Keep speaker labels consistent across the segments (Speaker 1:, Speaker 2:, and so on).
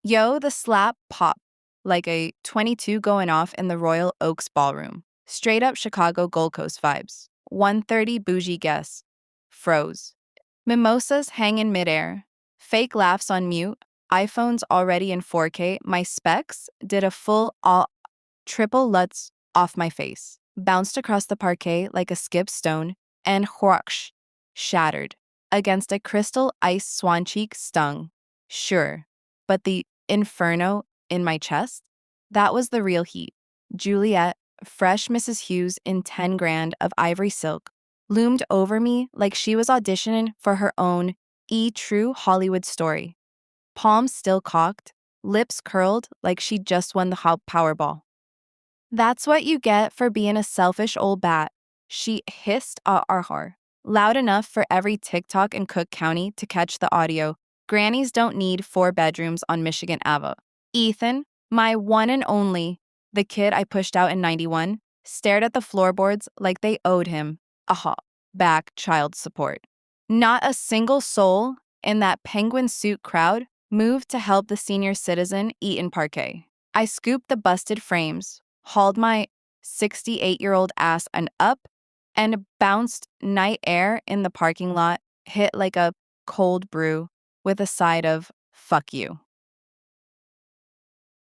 Speaker 1: Yo, the slap pop like a 22 going off in the Royal Oaks ballroom. Straight up Chicago Gold Coast vibes. 1:30 bougie guess. Froze. Mimosas hang in midair. Fake laughs on mute. iPhones already in 4K. My specs did a full triple lutz off my face. Bounced across the parquet like a skip stone and whoosh, shattered. Against a crystal ice swan cheek stung. Sure. But the inferno in my chest? That was the real heat. Juliet, fresh Mrs. Hughes in 10 grand of ivory silk, loomed over me like she was auditioning for her own true Hollywood story. Palms still cocked, lips curled like she'd just won the Powerball. That's what you get for being a selfish old bat, she hissed at her, loud enough for every TikTok in Cook County to catch the audio. Grannies don't need 4 bedrooms on Michigan Ave. Ethan, my one and only, the kid I pushed out in 91, stared at the floorboards like they owed him back child support. Not a single soul in that penguin suit crowd moved to help the senior citizen eat in parquet. I scooped the busted frames, hauled my 68-year-old ass up, and bounced night air in the parking lot, hit like a cold brew with a side of fuck you.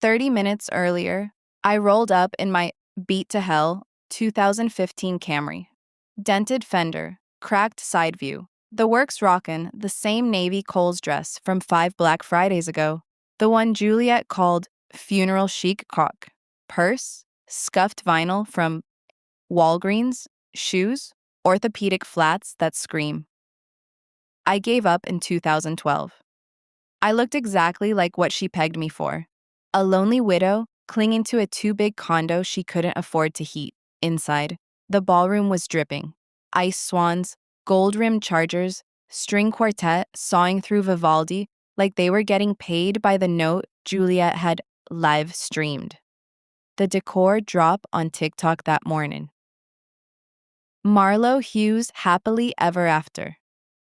Speaker 1: 30 minutes earlier, I rolled up in my beat to hell 2015 Camry. Dented fender, cracked side view. The works rockin', the same navy Kohl's dress from 5 Black Fridays ago. The one Juliet called funeral chic cock. Purse, scuffed vinyl from Walgreens, shoes, orthopedic flats that scream. I gave up in 2012. I looked exactly like what she pegged me for. A lonely widow clinging to a too-big condo she couldn't afford to heat. Inside, the ballroom was dripping. Ice swans, gold-rimmed chargers, string quartet sawing through Vivaldi like they were getting paid by the note Juliet had live-streamed. The decor drop on TikTok that morning. Marlo Hughes happily ever after.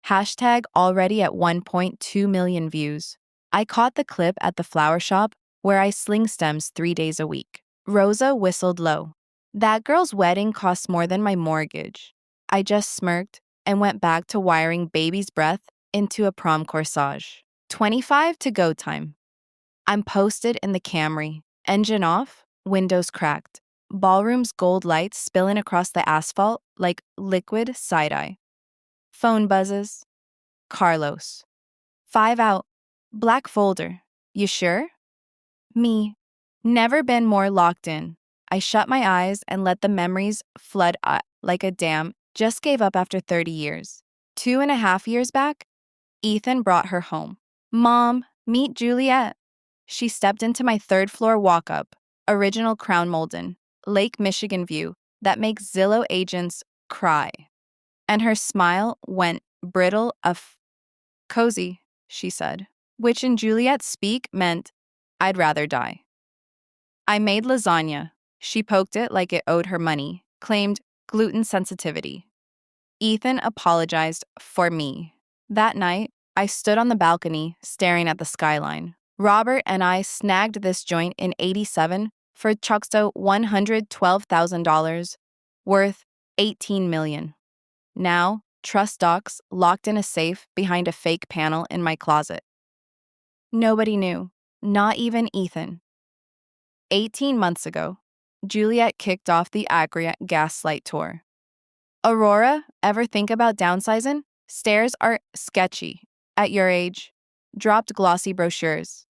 Speaker 1: Hashtag already at 1.2 million views. I caught the clip at the flower shop where I sling stems 3 days a week. Rosa whistled low. That girl's wedding cost more than my mortgage. I just smirked and went back to wiring baby's breath into a prom corsage. 25 to go time. I'm posted in the Camry. Engine off, windows cracked. Ballroom's gold lights spilling across the asphalt like liquid side-eye. Phone buzzes. Carlos. 5 out. Black folder. You sure? Me. Never been more locked in. I shut my eyes and let the memories flood like a dam. Just gave up after 30 years. 2.5 years back, Ethan brought her home. Mom, meet Juliet. She stepped into my 3rd floor walk-up. Original Crown Molden. Lake Michigan view that makes Zillow agents cry. And her smile went brittle of cozy, she said, which in Juliet's speak meant I'd rather die. I made lasagna. She poked it like it owed her money, claimed gluten sensitivity. Ethan apologized for me. That night, I stood on the balcony staring at the skyline. Robert and I snagged this joint in '87 for Chucksto $112,000, worth $18 million. Now, trust docs locked in a safe behind a fake panel in my closet. Nobody knew, not even Ethan. 18 months ago, Juliet kicked off the Agria Gaslight Tour. Aurora, ever think about downsizing? Stairs are sketchy. At your age, dropped glossy brochures.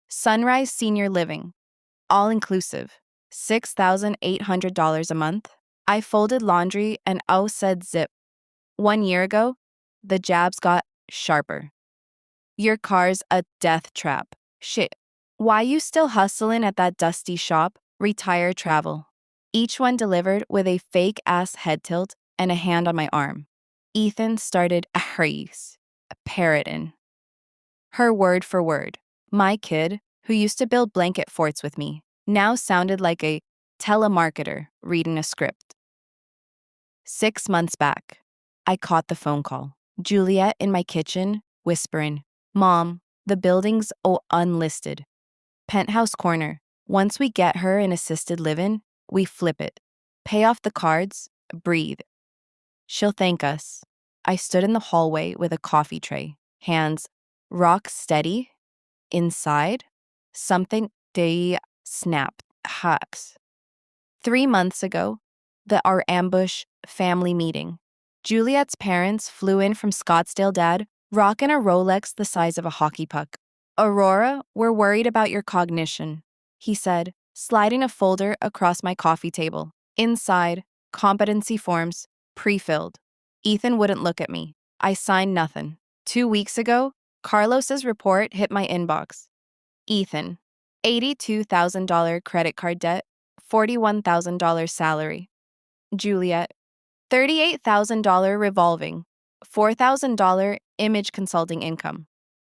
Speaker 1: Sunrise Senior Living, all-inclusive, $6,800 a month. I folded laundry and said zip. 1 year ago, the jabs got sharper. Your car's a death trap. Shit. Why you still hustling at that dusty shop? Retire travel. Each one delivered with a fake-ass head tilt and a hand on my arm. Ethan started a parroting. Her word for word. My kid, who used to build blanket forts with me, now sounded like a telemarketer reading a script. 6 months back, I caught the phone call. Juliet in my kitchen, whispering, Mom, the building's unlisted. Penthouse corner. Once we get her in assisted livin', we flip it. Pay off the cards, breathe. She'll thank us. I stood in the hallway with a coffee tray, hands rock steady. Inside, something they snapped hacks. 3 months ago, our ambush family meeting. Juliet's parents flew in from Scottsdale, Dad, rocking a Rolex the size of a hockey puck. Aurora, we're worried about your cognition, he said, sliding a folder across my coffee table. Inside, competency forms, pre-filled. Ethan wouldn't look at me. I signed nothing. 2 weeks ago, Carlos's report hit my inbox. Ethan, $82,000 credit card debt, $41,000 salary. Juliet, $38,000 revolving, $4,000 image consulting income.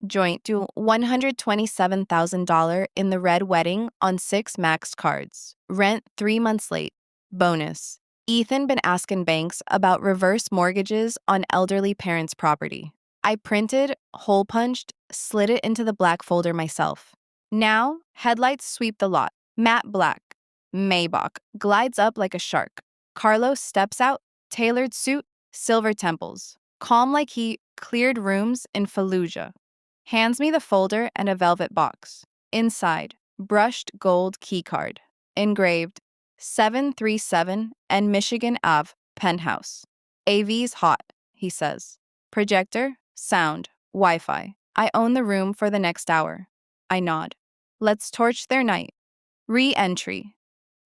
Speaker 1: Joint to $127,000 in the red wedding on 6 maxed cards. Rent 3 months late. Bonus. Ethan been asking banks about reverse mortgages on elderly parents' property. I printed, hole punched, slid it into the black folder myself. Now, headlights sweep the lot. Matte black. Maybach glides up like a shark. Carlos steps out, tailored suit, silver temples. Calm like he cleared rooms in Fallujah. Hands me the folder and a velvet box. Inside, brushed gold keycard. Engraved, 737 and Michigan Ave, penthouse. AV's hot, he says. Projector, sound, Wi-Fi. I own the room for the next hour. I nod. Let's torch their night. Re-entry.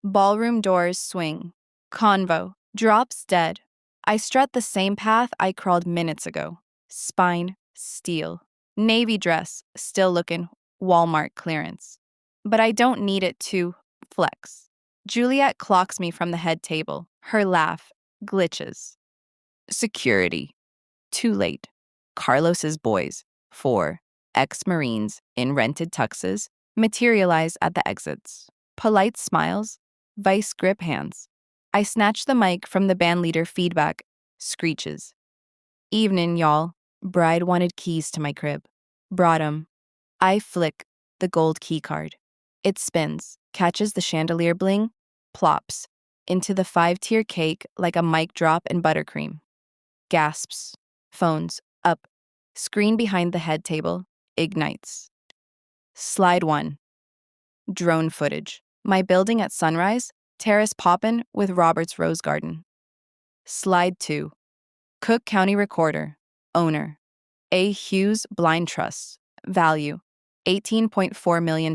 Speaker 1: Ballroom doors swing. Convo. Drops dead. I strut the same path I crawled minutes ago. Spine, steel. Navy dress, still looking Walmart clearance. But I don't need it to flex. Juliet clocks me from the head table. Her laugh glitches. Security. Too late. Carlos's boys, 4 ex-Marines in rented tuxes, materialize at the exits. Polite smiles, vice grip hands. I snatch the mic from the bandleader feedback, screeches. Evening, y'all. Bride wanted keys to my crib. Brought 'em. I flick the gold key card. It spins, catches the chandelier bling, plops into the 5-tier cake like a mic drop in buttercream. Gasps. Phones up. Screen behind the head table ignites. Slide 1. Drone footage. My building at sunrise, terrace poppin' with Robert's Rose Garden. Slide 2. Cook County Recorder. Owner. A. Hughes Blind Trust. Value. $18.4 million.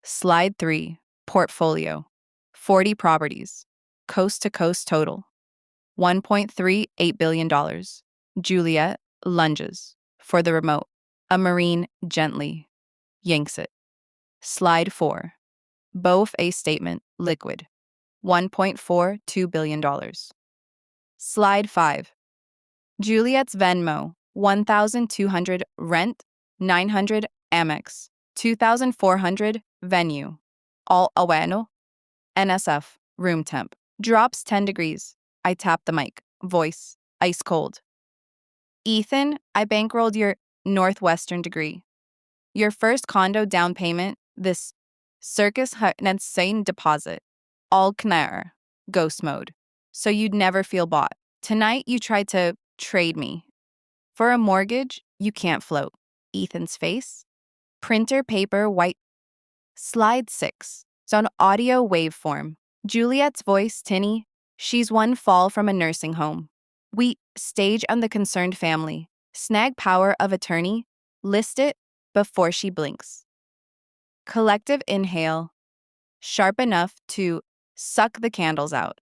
Speaker 1: Slide 3. Portfolio. 40 properties. Coast to coast total. $1.38 billion. Juliet lunges. For the remote. A Marine gently yanks it. Slide 4. Both a statement. Liquid. $1.42 billion. Slide 5. Juliet's Venmo. 1,200 rent, 900 Amex, 2,400 venue. All bueno. NSF, room temp. Drops 10 degrees. I tap the mic. Voice, ice cold. Ethan, I bankrolled your Northwestern degree. Your first condo down payment, this circus hut and insane deposit. All knär, ghost mode. So you'd never feel bought. Tonight you tried to trade me. For a mortgage, you can't float. Ethan's face. Printer paper white. Slide 6. It's on audio waveform. Juliet's voice tinny. She's one fall from a nursing home. We stage on the concerned family. Snag power of attorney. List it before she blinks. Collective inhale. Sharp enough to suck the candles out.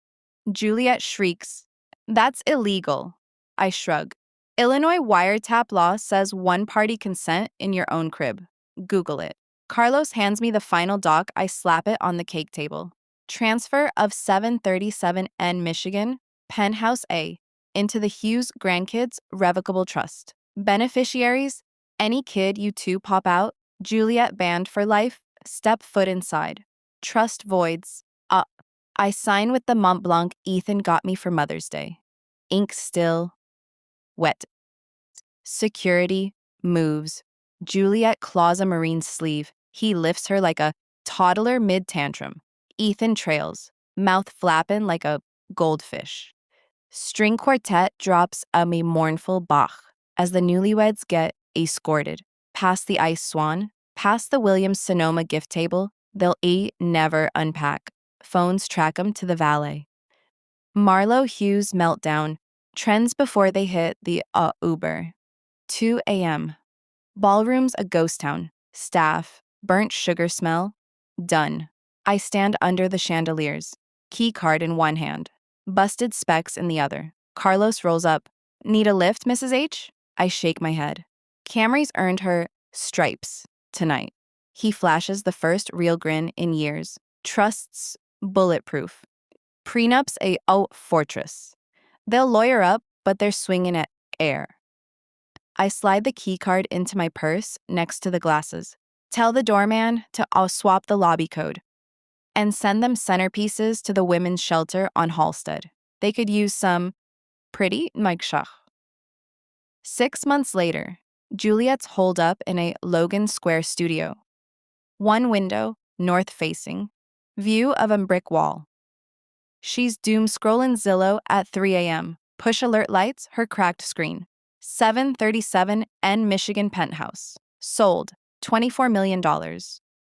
Speaker 1: Juliet shrieks. That's illegal. I shrug. Illinois wiretap law says one-party consent in your own crib. Google it. Carlos hands me the final doc. I slap it on the cake table. Transfer of 737N Michigan, Penthouse A, into the Hughes Grandkids Revocable Trust. Beneficiaries, any kid you two pop out, Juliet banned for life, step foot inside. Trust voids. I sign with the Mont Blanc Ethan got me for Mother's Day. Ink still. Wet. Security moves. Juliet claws a Marine's sleeve. He lifts her like a toddler mid-tantrum. Ethan trails, mouth flappin' like a goldfish. String quartet drops a mournful Bach as the newlyweds get escorted past the ice swan, past the Williams Sonoma gift table. They'll never unpack. Phones track 'em to the valet. Marlo Hughes meltdown trends before they hit the Uber. 2 a.m. Ballroom's a ghost town. Staff, burnt sugar smell. Done. I stand under the chandeliers, key card in one hand, busted specs in the other. Carlos rolls up. Need a lift, Mrs. H? I shake my head. Camry's earned her stripes tonight. He flashes the first real grin in years. Trust's bulletproof. Prenup's a fortress. They'll lawyer up, but they're swinging at air. I slide the key card into my purse next to the glasses. Tell the doorman to swap the lobby code and send them centerpieces to the women's shelter on Halstead. They could use some pretty Mike Schach. 6 months later, Juliet's holed up in a Logan Square studio. One window, north-facing, view of a brick wall. She's doom scrolling Zillow at 3 a.m. Push alert lights her cracked screen. 737 N Michigan penthouse. Sold, $24 million.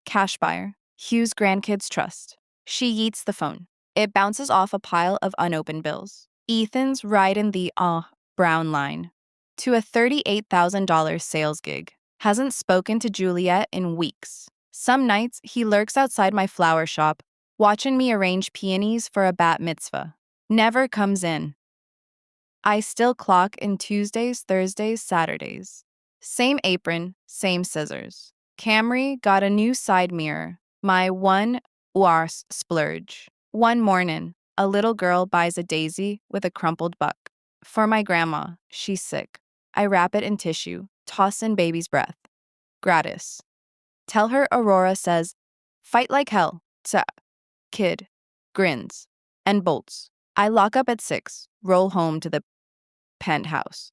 Speaker 1: Cash buyer, Hughes Grandkids Trust. She yeets the phone. It bounces off a pile of unopened bills. Ethan's riding the brown line to a $38,000 sales gig. Hasn't spoken to Juliet in weeks. Some nights he lurks outside my flower shop, watching me arrange peonies for a bat mitzvah. Never comes in. I still clock in Tuesdays, Thursdays, Saturdays. Same apron, same scissors. Camry got a new side mirror. My one splurge. One morning, a little girl buys a daisy with a crumpled buck. For my grandma, she's sick. I wrap it in tissue, toss in baby's breath. Gratis. Tell her Aurora says, fight like hell. Kid. Grins. And bolts. I lock up at 6, roll home to the penthouse.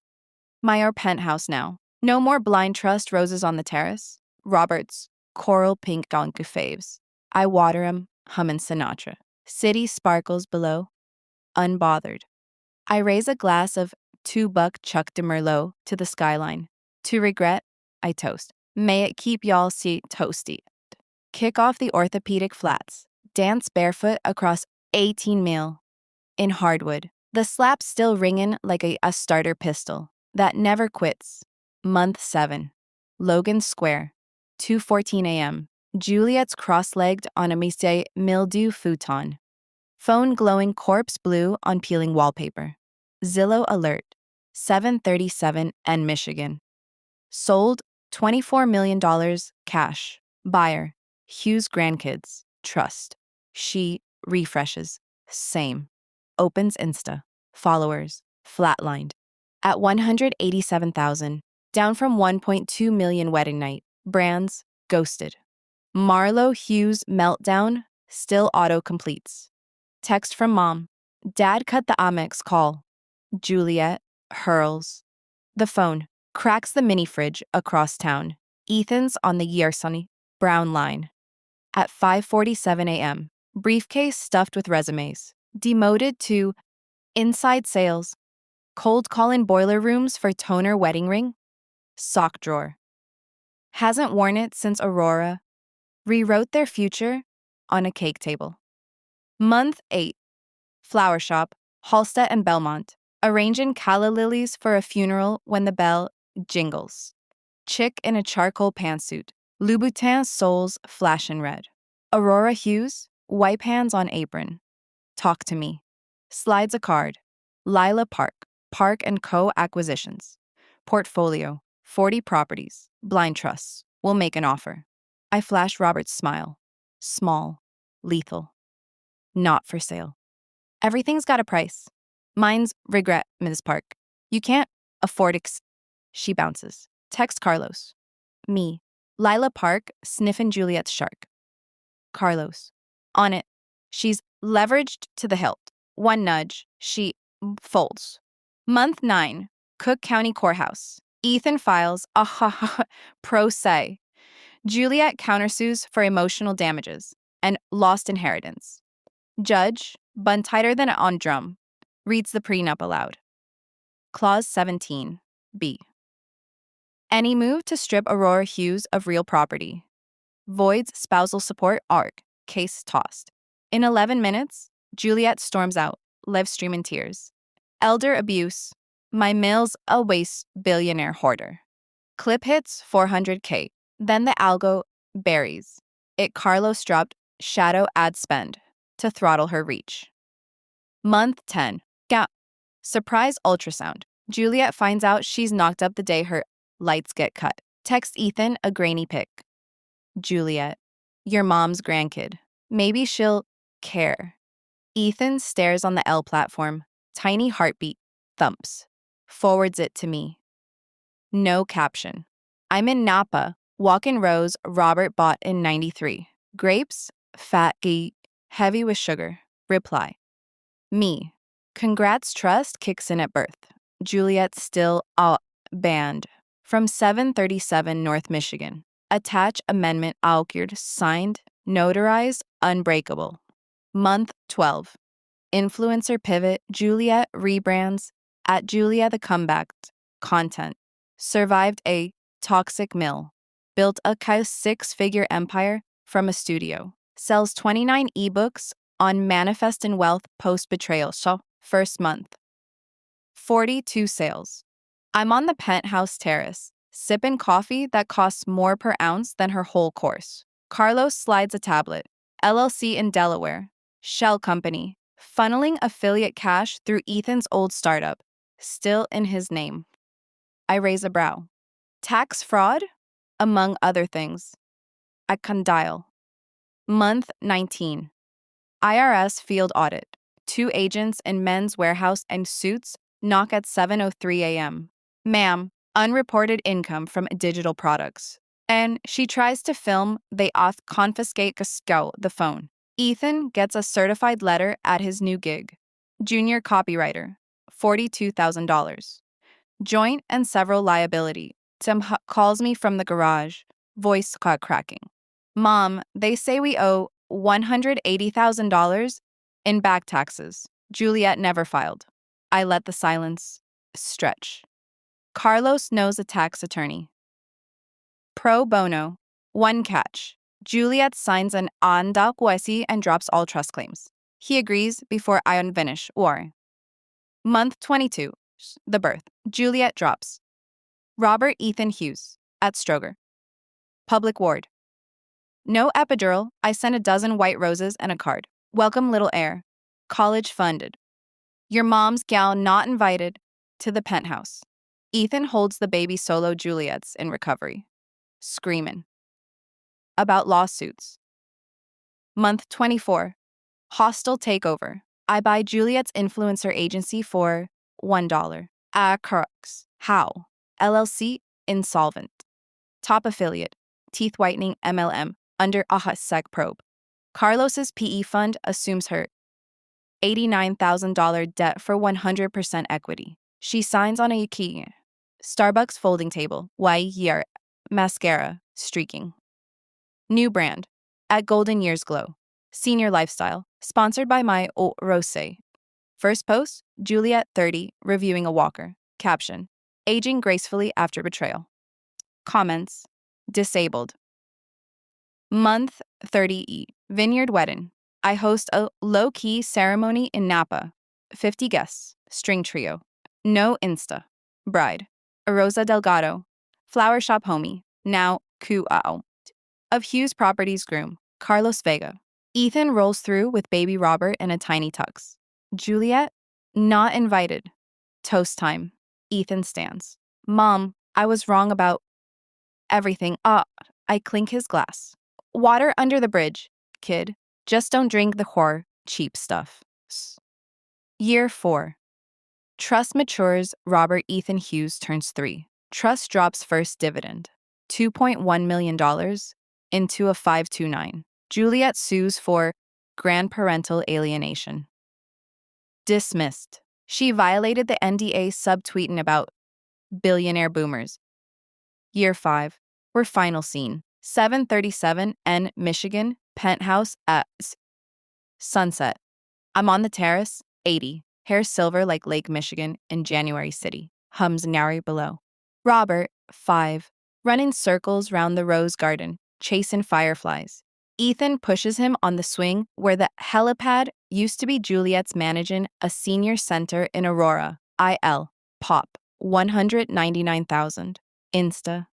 Speaker 1: My penthouse now. No more blind trust roses on the terrace. Robert's coral pink gonku faves. I water 'em, hummin' Sinatra. City sparkles below, unbothered. I raise a glass of $2 Chuck de Merlot to the skyline. To regret, I toast. May it keep y'all seat toasty. Kick off the orthopedic flats. Dance barefoot across 18 mil. In hardwood. The slap's still ringing like a starter pistol. That never quits. Month 7. Logan Square. 2:14 a.m. Juliet's cross-legged on a Mise mildew futon. Phone glowing corpse blue on peeling wallpaper. Zillow alert. 737 N Michigan. Sold, $24 million cash. Buyer, Hughes Grandkids Trust. She refreshes. Same. Opens Insta. Followers. Flatlined. At 187,000. Down from 1.2 million wedding night. Brands. Ghosted. Marlo Hughes meltdown. Still auto-completes. Text from mom. Dad cut the Amex call. Juliet hurls. The phone. Cracks the mini fridge across town. Ethan's on the Yersoni brown line. At 5:47 a.m. Briefcase stuffed with resumes. Demoted to inside sales. Cold call-in boiler rooms for toner wedding ring. Sock drawer. Hasn't worn it since Aurora. Rewrote their future on a cake table. Month 8. Flower shop, Halstead and Belmont. Arranging calla lilies for a funeral when the bell jingles. Chick in a charcoal pantsuit. Louboutin soles flashing red. Aurora Hughes, wipe hands on apron. Talk to me. Slides a card. Lila Park, Park & Co. Acquisitions. Portfolio, 40 properties. Blind trusts. Will make an offer. I flash Robert's smile. Small. Lethal. Not for sale. Everything's got a price. Mine's regret, Ms. Park. You can't afford She bounces. Text Carlos. Me. Lila Park, sniffing Juliet's shark. Carlos. On it. She's leveraged to the hilt. One nudge. She folds. Month 9. Cook County Courthouse. Ethan files pro se. Juliet countersues for emotional damages and lost inheritance. Judge, bun tighter than on drum, reads the prenup aloud. Clause 17, B. Any move to strip Aurora Hughes of real property. Voids spousal support arc. Case tossed. In 11 minutes, Juliet storms out, live stream in tears. Elder abuse. My mail's a waste billionaire hoarder. Clip hits 400K. Then the algo buries. It Carlos dropped shadow ad spend to throttle her reach. Month 10. Gap. Surprise ultrasound. Juliet finds out she's knocked up the day her lights get cut. Text Ethan a grainy pic. Juliet. Your mom's grandkid. Maybe she'll care. Ethan stares on the L platform. Tiny heartbeat. Thumps. Forwards it to me. No caption. I'm in Napa. Walk-in rose Robert bought in 93. Grapes. Fatty. Heavy with sugar. Reply. Me. Congrats trust kicks in at birth. Juliet still banned. From 737 North Michigan. Attach amendment Aukerd signed, notarized, unbreakable. Month 12. Influencer pivot Juliet rebrands at Julia the Comeback. Content. Survived a toxic mill. Built a six-figure empire from a studio. Sells 29 ebooks on manifest in wealth post-betrayal. So, first month. 42 sales. I'm on the penthouse terrace, sipping coffee that costs more per ounce than her whole course. Carlos slides a tablet. LLC in Delaware. Shell company. Funneling affiliate cash through Ethan's old startup. Still in his name. I raise a brow. Tax fraud? Among other things. I condile. Month 19. IRS field audit. 2 agents in men's warehouse and suits knock at 7:03 a.m. Ma'am, unreported income from digital products. And she tries to film, they confiscate the phone. Ethan gets a certified letter at his new gig. Junior copywriter, $42,000. Joint and several liability. Tim calls me from the garage, voice cracking. Mom, they say we owe $180,000 in back taxes. Juliet never filed. I let the silence stretch. Carlos knows a tax attorney. Pro bono. One catch. Juliet signs an andakwesi and drops all trust claims. He agrees before I finish. Or. Month 22. The birth. Juliet drops. Robert Ethan Hughes. At Stroger. Public ward. No epidural. I sent a dozen white roses and a card. Welcome, little heir. College funded. Your mom's gal not invited to the penthouse. Ethan holds the baby solo Juliet's in recovery. Screamin'. About lawsuits. Month 24. Hostile takeover. I buy Juliet's influencer agency for $1. Crux. How? LLC insolvent. Top affiliate. Teeth whitening MLM under a SEC probe. Carlos's PE fund assumes her $89,000 debt for 100% equity. She signs on a key. Starbucks folding table. year. Mascara. Streaking. New brand. At Golden Years Glow. Senior lifestyle. Sponsored by my REWROTE. First post, Juliet 30, reviewing a walker. Caption. Aging gracefully after betrayal. Comments. Disabled. Month 30E. Vineyard Wedding. I host a low-key ceremony in Napa. 50 guests. String trio. No Insta. Bride. Rosa Delgado. Flower shop homie. Now QAO. Of Hughes Properties groom. Carlos Vega. Ethan rolls through with baby Robert in a tiny tux. Juliet? Not invited. Toast time. Ethan stands. Mom, I was wrong about everything. I clink his glass. Water under the bridge, kid. Just don't drink the cheap stuff. Year 4. Trust matures. Robert Ethan Hughes turns 3. Trust drops first dividend. $2.1 million into a 529. Juliet sues for grandparental alienation. Dismissed. She violated the NDA subtweeting about billionaire boomers. Year 5. We're final scene. 737 N, Michigan, penthouse at sunset. I'm on the terrace, 80, hair silver like Lake Michigan in January City, hums nary below. Robert, 5, running circles round the rose garden, chasing fireflies. Ethan pushes him on the swing where the helipad used to be. Juliet's managing a senior center in Aurora, IL, pop, 199,000. Insta,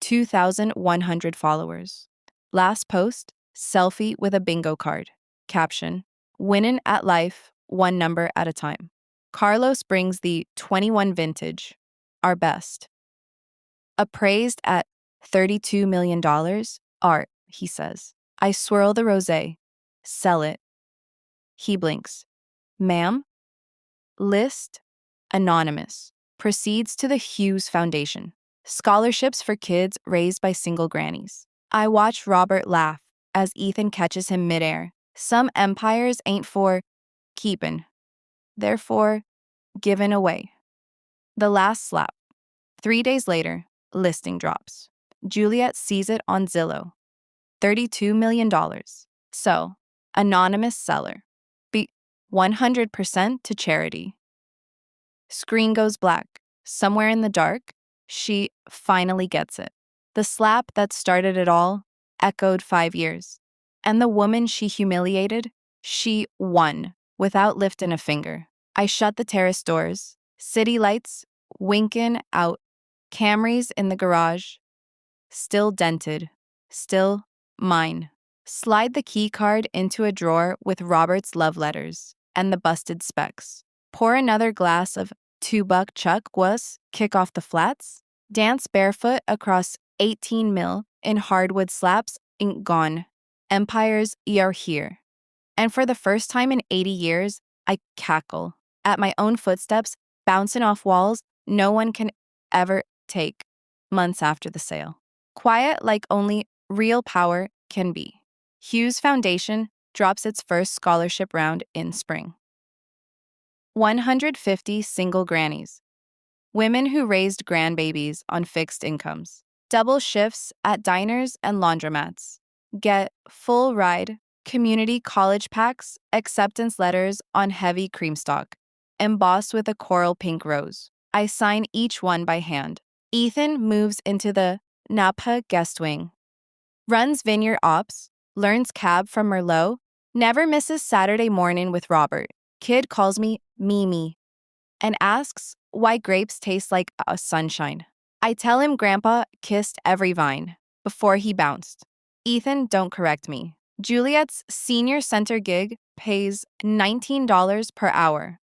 Speaker 1: 2,100 followers. Last post, selfie with a bingo card. Caption, winning at life, one number at a time. Carlos brings the 21 vintage, our best. Appraised at $32 million, art, he says. I swirl the rosé. Sell it. He blinks. Ma'am? List? Anonymous. Proceeds to the Hughes Foundation. Scholarships for kids raised by single grannies. I watch Robert laugh as Ethan catches him midair. Some empires ain't for keepin'. They're for giving away. The last slap. 3 days later, listing drops. Juliet sees it on Zillow. $32 million. So, anonymous seller. Be 100% to charity. Screen goes black. Somewhere in the dark, she finally gets it. The slap that started it all echoed 5 years. And the woman she humiliated, she won without lifting a finger. I shut the terrace doors. City lights winking out. Camrys in the garage. Still dented. Still mine. Slide the key card into a drawer with Robert's love letters and the busted specs. Pour another glass of $2 Chuck was, kick off the flats. Dance barefoot across 18 mil in hardwood slaps, ink gone. Empires are here. And for the first time in 80 years, I cackle at my own footsteps, bouncing off walls no one can ever take months after the sale. Quiet like only real power can be. Hughes Foundation drops its first scholarship round in spring. 150 single grannies. Women who raised grandbabies on fixed incomes. Double shifts at diners and laundromats. Get full ride, community college packs, acceptance letters on heavy cream stock, embossed with a coral pink rose. I sign each one by hand. Ethan moves into the Napa guest wing. Runs vineyard ops, learns cab from Merlot, never misses Saturday morning with Robert. Kid calls me Mimi and asks why grapes taste like a sunshine. I tell him Grandpa kissed every vine before he bounced. Ethan, don't correct me. Juliet's senior center gig pays $19 per hour.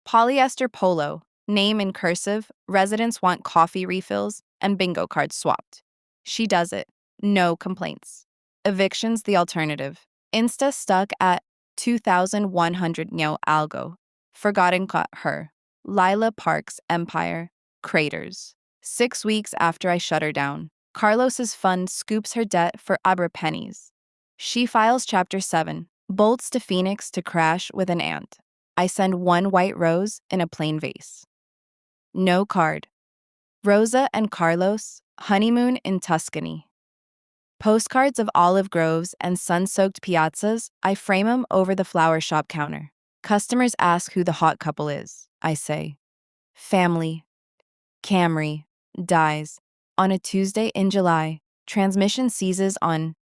Speaker 1: Polyester polo, name in cursive, residents want coffee refills and bingo cards swapped. She does it. No complaints. Eviction's the alternative. Insta stuck at 2,100 algo. Forgotten her. Lila Park's empire craters. 6 weeks after I shut her down, Carlos's fund scoops her debt for Abra pennies. She files Chapter 7, bolts to Phoenix to crash with an aunt. I send one white rose in a plain vase. No card. Rosa and Carlos, honeymoon in Tuscany. Postcards of olive groves and sun-soaked piazzas, I frame them over the flower shop counter. Customers ask who the hot couple is. I say, family. Camry dies. On a Tuesday in July, transmission seizes on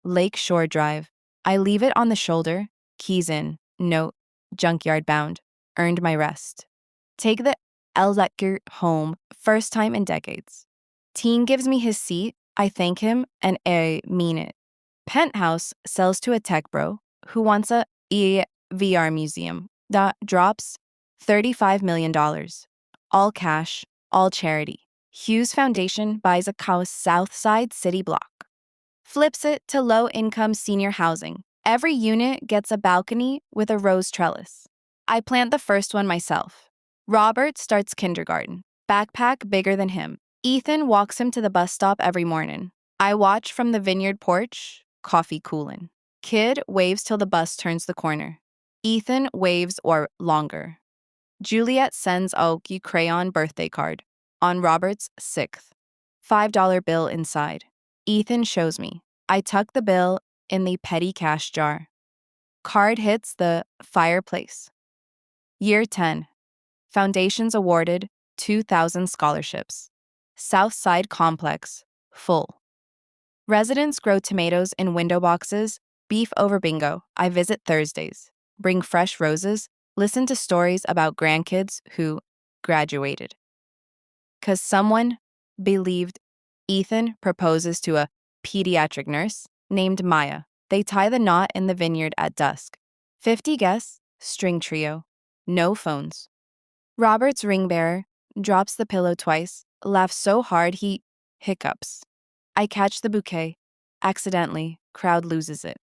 Speaker 1: Lake Shore Drive. I leave it on the shoulder, keys in, note, junkyard bound, earned my rest. Take the Elzecker home, first time in decades. Teen gives me his seat, I thank him, and I mean it. Penthouse sells to a tech bro who wants a VR museum that drops $35 million. All cash, all charity. Hughes Foundation buys a South Side city block. Flips it to low-income senior housing. Every unit gets a balcony with a rose trellis. I plant the first one myself. Robert starts kindergarten. Backpack bigger than him. Ethan walks him to the bus stop every morning. I watch from the vineyard porch, coffee coolin'. Kid waves till the bus turns the corner. Ethan waves or longer. Juliet sends a crayon birthday card on Robert's 6th. $5 bill inside. Ethan shows me. I tuck the bill in the petty cash jar. Card hits the fireplace. Year 10. Foundations awarded 2,000 scholarships. Southside Complex, full. Residents grow tomatoes in window boxes, beef over bingo. I visit Thursdays. Bring fresh roses, listen to stories about grandkids who graduated. 'Cause someone believed Ethan proposes to a pediatric nurse named Maya. They tie the knot in the vineyard at dusk. 50 guests, string trio. No phones. Robert's ring bearer drops the pillow twice, laughs so hard he hiccups. I catch the bouquet. Accidentally, crowd loses it.